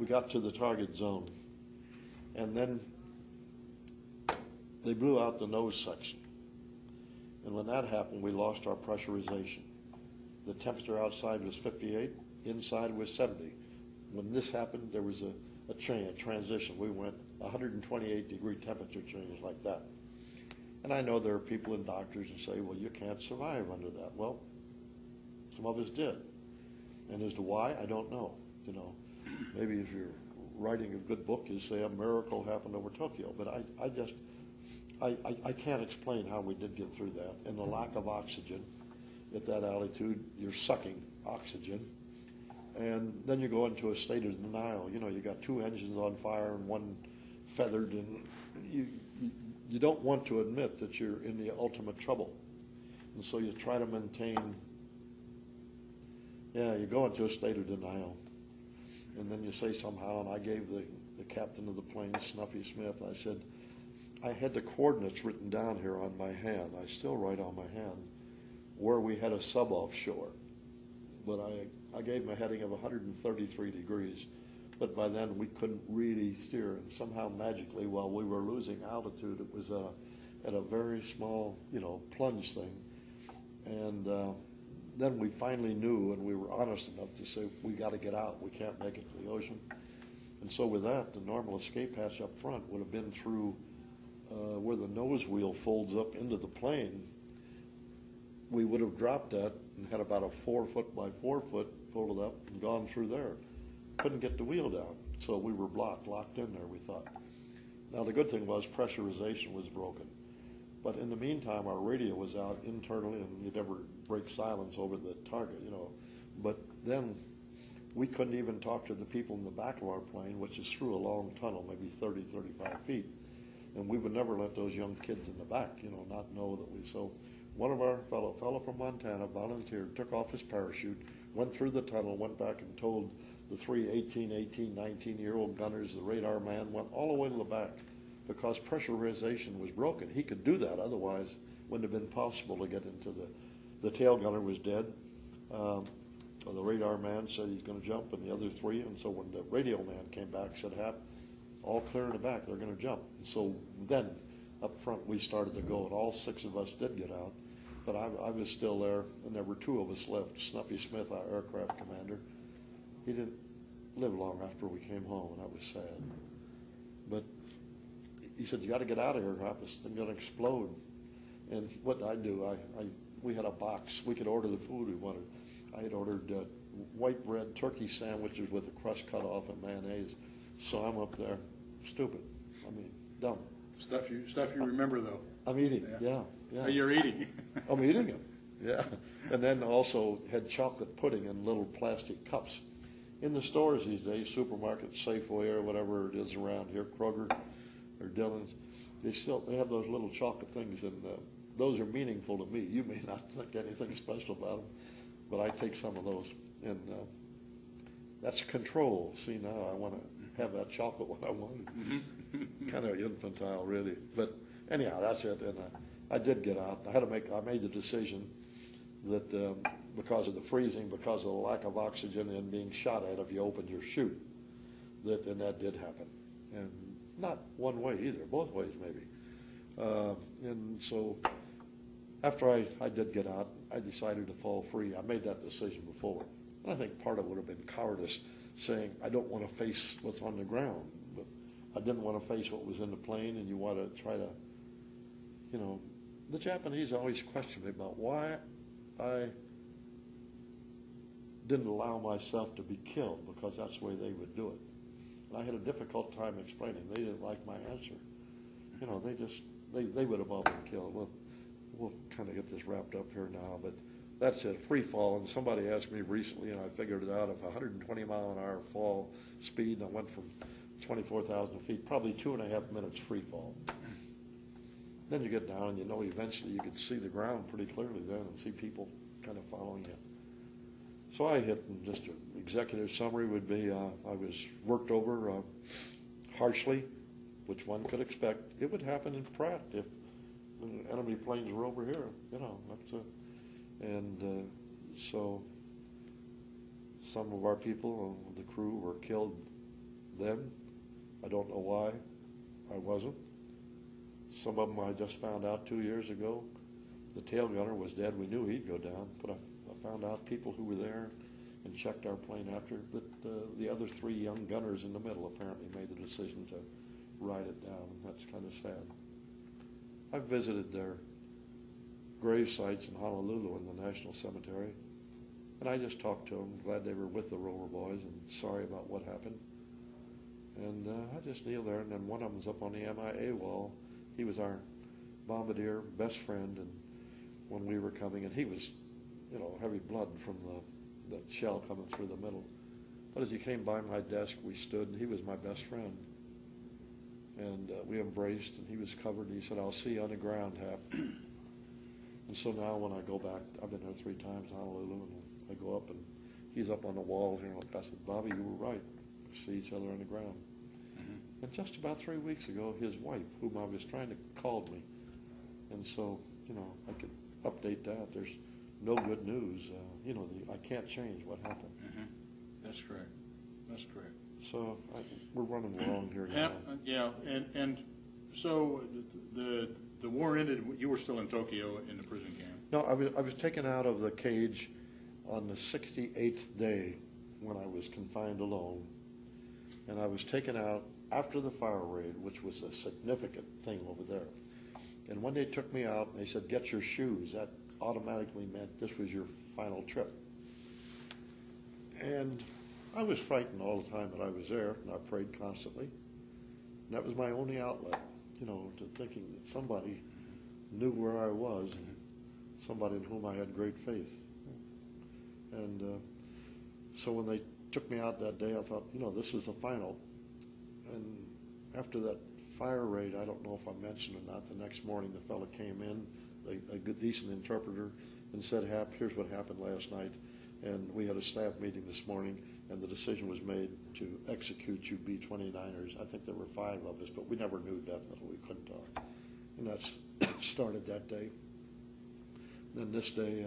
we got to the target zone, and then they blew out the nose section. And when that happened, we lost our pressurization. The temperature outside was 58, inside was 70. When this happened, there was a transition. We went 128-degree temperature change like that. And I know there are people and doctors who say, well, you can't survive under that. Well, some of us did. And as to why, I don't know. You know, maybe if you're writing a good book, you say a miracle happened over Tokyo. But I can't explain how we did get through that. And the lack of oxygen at that altitude, you're sucking oxygen. And then you go into a state of denial. You know, you got two engines on fire and one feathered, and you don't want to admit that you're in the ultimate trouble. And so you try to maintain, you go into a state of denial. And then you say somehow, and I gave the captain of the plane, Snuffy Smith, I said, I had the coordinates written down here on my hand. I still write on my hand where we had a sub offshore. But I gave him a heading of 133 degrees. But by then we couldn't really steer. And somehow magically, while we were losing altitude, it was at a very small, plunge thing. And then we finally knew, and we were honest enough to say, we got to get out. We can't make it to the ocean. And so with that, the normal escape hatch up front would have been through where the nose wheel folds up into the plane. We would have dropped that and had about a 4 foot by 4 foot folded up and gone through there. Couldn't get the wheel down. So we were locked in there, we thought. Now the good thing was pressurization was broken. But in the meantime, our radio was out internally, and you'd never break silence over the target, But then we couldn't even talk to the people in the back of our plane, which is through a long tunnel, maybe 30, 35 feet. And we would never let those young kids in the back, not know that we. So one of our fellow from Montana volunteered, took off his parachute, went through the tunnel, went back and told the three 18, 19-year-old gunners, the radar man, went all the way to the back because pressurization was broken. He could do that, otherwise it wouldn't have been possible to get into the tail gunner was dead. The radar man said he's going to jump, and the other three, and so when the radio man came back, said, Hap, all clear in the back, they're going to jump. And so then, up front, we started to go, and all 6 of us did get out. But I was still there, and there were 2 of us left. Snuffy Smith, our aircraft commander, he didn't live long after we came home, and that was sad. But he said, you got to get out of here, Hap, this thing's going to explode. And what did I do? We had a box. We could order the food we wanted. I had ordered white bread turkey sandwiches with the crust cut off and mayonnaise. So I'm up there, stupid. I mean, dumb. Stuff you remember, though. I'm eating, yeah. Oh, you're eating. I'm eating them, yeah. And then also had chocolate pudding in little plastic cups. In the stores these days, supermarkets, Safeway or whatever it is around here, Kroger or Dillon's, they have those little chocolate things, and those are meaningful to me. You may not think anything special about them, but I take some of those. And that's control. See, now I want to have that chocolate when I want it. Kind of infantile, really. But anyhow, that's it. And I did get out. I made the decision that because of the freezing, because of the lack of oxygen and being shot at if you opened your chute, and that did happen. And not one way either, both ways maybe. And so after I did get out, I decided to fall free. I made that decision before. And I think part of it would have been cowardice, saying, I don't want to face what's on the ground. But I didn't want to face what was in the plane, and you want to try to, the Japanese always questioned me about why I didn't allow myself to be killed, because that's the way they would do it. And I had a difficult time explaining. They didn't like my answer. They would have all been killed. Well, we'll kind of get this wrapped up here now, but that's it, free fall. And somebody asked me recently, and I figured it out, if 120 mile an hour fall speed, and I went from 24,000 feet, probably 2.5 minutes free fall. Then you get down, and eventually you could see the ground pretty clearly then and see people kind of following you. So I hit, and just an executive summary would be, I was worked over harshly, which one could expect. It would happen in Pratt if enemy planes were over here, that's it. And so some of our people, the crew, were killed then. I don't know why I wasn't. Some of them I just found out 2 years ago. The tail gunner was dead. We knew he'd go down, but I found out people who were there and checked our plane after that the other 3 young gunners in the middle apparently made the decision to ride it down. That's kind of sad. I've visited their grave sites in Honolulu in the National Cemetery, and I just talked to them, glad they were with the Rover Boys and sorry about what happened. And I just kneel there, and then one of them's up on the MIA wall. He was our bombardier best friend, and when we were coming, and he was, heavy blood from the shell coming through the middle. But as he came by my desk, we stood, and he was my best friend. And we embraced, and he was covered, and he said, "I'll see you on the ground, Hap." And so now when I go back, I've been there 3 times in Honolulu, and I go up, and he's up on the wall here. I said, "Bobby, you were right. We see each other on the ground." And just about 3 weeks ago, his wife, whom I was trying to, called me. And so, I could update that. There's no good news. I can't change what happened. That's correct. That's correct. So we're running along here now. Yeah, and so the war ended. You were still in Tokyo in the prison camp. No, I was taken out of the cage on the 68th day when I was confined alone. And I was taken out after the fire raid, which was a significant thing over there. And when they took me out, they said, "Get your shoes." That automatically meant this was your final trip. And I was frightened all the time that I was there, and I prayed constantly. And that was my only outlet, to thinking that somebody knew where I was, and somebody in whom I had great faith. And so when they took me out that day, I thought, this is the final. And after that fire raid, I don't know if I mentioned or not, the next morning the fellow came in, a good, decent interpreter, and said, "Hap, here's what happened last night. And we had a staff meeting this morning, and the decision was made to execute you B-29ers. I think there were 5 of us, but we never knew definitely. We couldn't talk." And that's started that day. Then this day,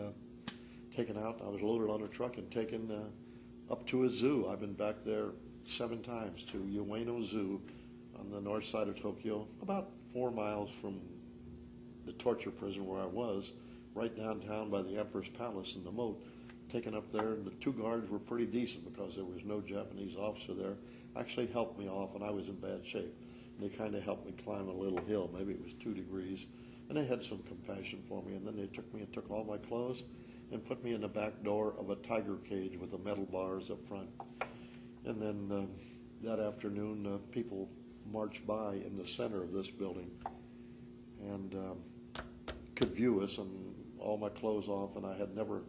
taken out, I was loaded on a truck and taken up to a zoo. I've been back there 7 times, to Ueno Zoo on the north side of Tokyo, about 4 miles from the torture prison where I was, right downtown by the Emperor's Palace in the moat. Taken up there, and the 2 guards were pretty decent because there was no Japanese officer there. Actually helped me off, and I was in bad shape. And they kind of helped me climb a little hill. Maybe it was 2 degrees. And they had some compassion for me. And then they took me and took all my clothes and put me in the back door of a tiger cage with the metal bars up front. And then that afternoon, people marched by in the center of this building and could view us, and all my clothes off, and I had never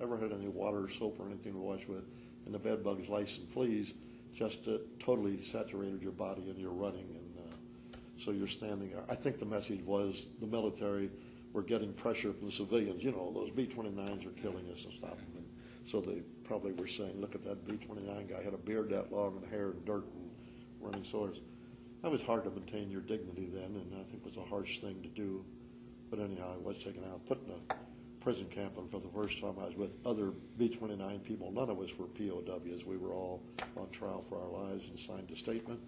ever had any water or soap or anything to wash with, and the bed bugs, lice, and fleas just totally saturated your body, and you're running, and so you're standing there. I think the message was the military were getting pressure from the civilians. Those B-29s are killing us, and stop them. And so they probably were saying, "Look at that B-29 guy, had a beard that long and hair and dirt and running swords." That was hard to maintain your dignity then, and I think it was a harsh thing to do. But anyhow, I was taken out, put in a prison camp, and for the first time I was with other B-29 people. None of us were POWs. We were all on trial for our lives and signed a statement.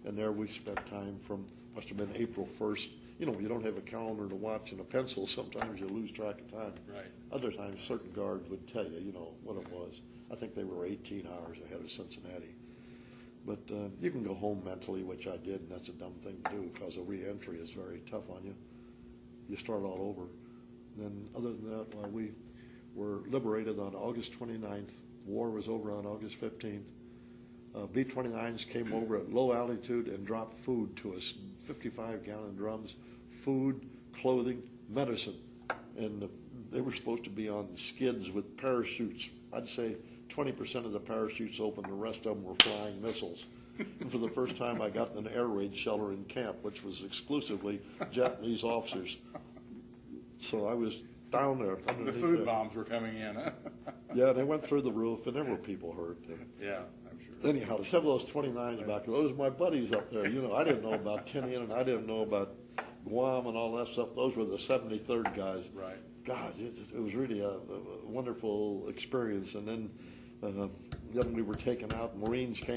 And there we spent time from, must have been April 1st. You don't have a calendar to watch and a pencil. Sometimes you lose track of time. Right. Other times certain guards would tell you, what it was. I think they were 18 hours ahead of Cincinnati. But you can go home mentally, which I did, and that's a dumb thing to do because a re-entry is very tough on you. You start all over. Then other than that, we were liberated on August 29th. War was over on August 15th. B-29s came over at low altitude and dropped food to us, 55-gallon drums, food, clothing, medicine. And they were supposed to be on skids with parachutes. I'd say 20% of the parachutes open, the rest of them were flying missiles. And for the first time, I got an air raid shelter in camp, which was exclusively Japanese officers. So I was down there. The food bombs were coming in, huh? Yeah, they went through the roof, and there were people hurt. Yeah, I'm sure. Anyhow, some of those 29s back, those were my buddies up there. I didn't know about Tinian, and I didn't know about Guam and all that stuff. Those were the 73rd guys. Right. God, it was really a wonderful experience. And then we were taken out. Marines came